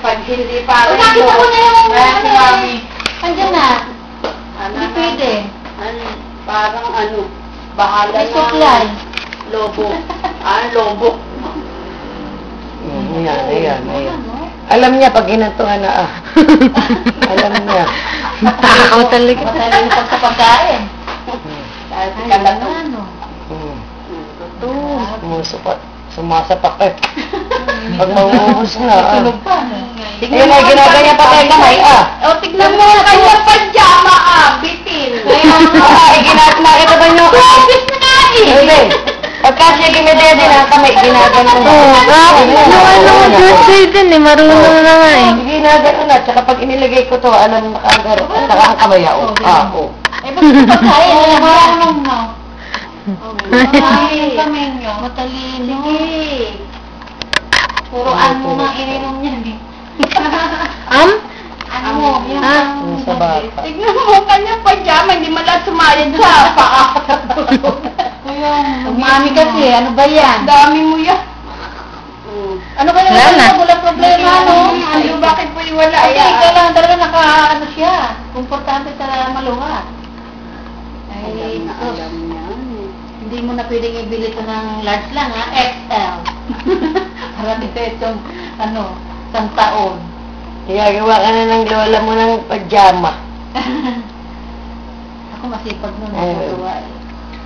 Pag hindi pa rin Nakita ko na yung si Mami. Andiyan na. Hindi pwede. Parang bahala May supply. Lobo. Lobo. Ayan. Alam niya pag inantungan na Alam niya. Ako talaga. Matalino pag sa pagkain. Kahit kalat Sumasapak eh. Pag mauubos na. Tulog pa. Ayun ay ginaganyan pa tayo kamay O, tignan mo ang kanyang pajama bitin. Nakita ba niyo? Obvious na nga eh. Pagka siya ginadaya din ang kamay, ginagano na. birthday din eh. Marunong na nga eh. Ginagano na. Tsaka pag inilagay ko to, alam nakagaro. At saka ang kamay, Eh, bakit pagkain? Marunong na. Matalino kami nyo. Matalino. Sige. Puro ano nga ininom niya eh. Sa bata. Tignan mo ang kanyang pajama, hindi man lang sumayad sa paa. Mami kasi, ano ba yan? Dami mo yan. Ano kaya wala problema, bakit po yung wala? Kasi kailangan talaga naka, siya. Komportante sa maluha. Ay, Alam niya. hindi mo na pwedeng ibili ito ng large lang, ha? XL. Para dito itong, isang taon. Kaya gawa ka na ng lola mo ng pajama. Ako masipag nun, Ayun. nagagawa eh.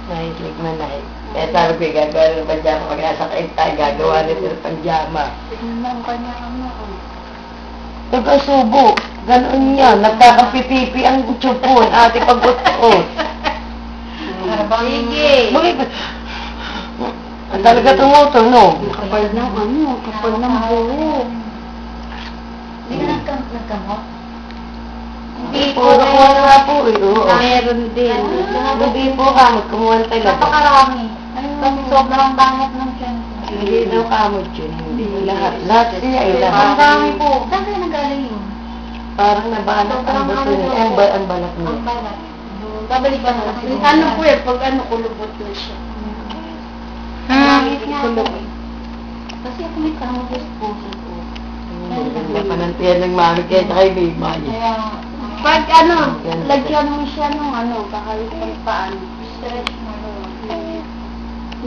Nahilig na nahilig. Kaya sabi ko, gagawa ng pajama. Pag nasa kain tayo, gagawa nito ng pajama. Tignan mo ang kanya, Taga-subo. Ganon yan. Nagkakapipipi ang tsupon. Ate pag-ut-ut. Sige. Ang talaga tumutunog. Kapal ng kapal ng buhok. Hindi ka nagkamot? Hindi Puro ko na nga po eh. Oo. Meron din. Hindi po kamot. Kumuha talaga. Napakarami. Kasi sobrang bangat ng tiyan ko. Hindi daw kamot yun. Hindi. Lahat. Lahat siya eh. Ang Lahat. dami po. Saan kayo nagaling yun? Parang nabanat ang buto niya. Ang balat niya. Ang balat. Babalik ba na? Pag kulubot na siya. Bakit nga ako eh. Kasi ako may karamot sa puso ko. Ganda pa ng tiyan ng mami kaya sa kay Baby Maya. Kaya, Pag lagyan mo siya ng kakalipan paan. stretch mo doon.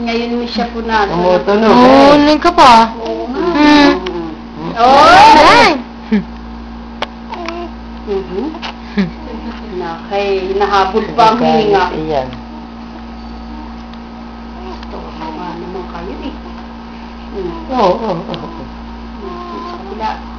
Ngayon mo siya punasan. Tumutunog. Nung ka pa? Oo nga. Ay! Hinahabol pa ang hininga. Iyan. Tama naman kayo eh. Oo. Sa kabila.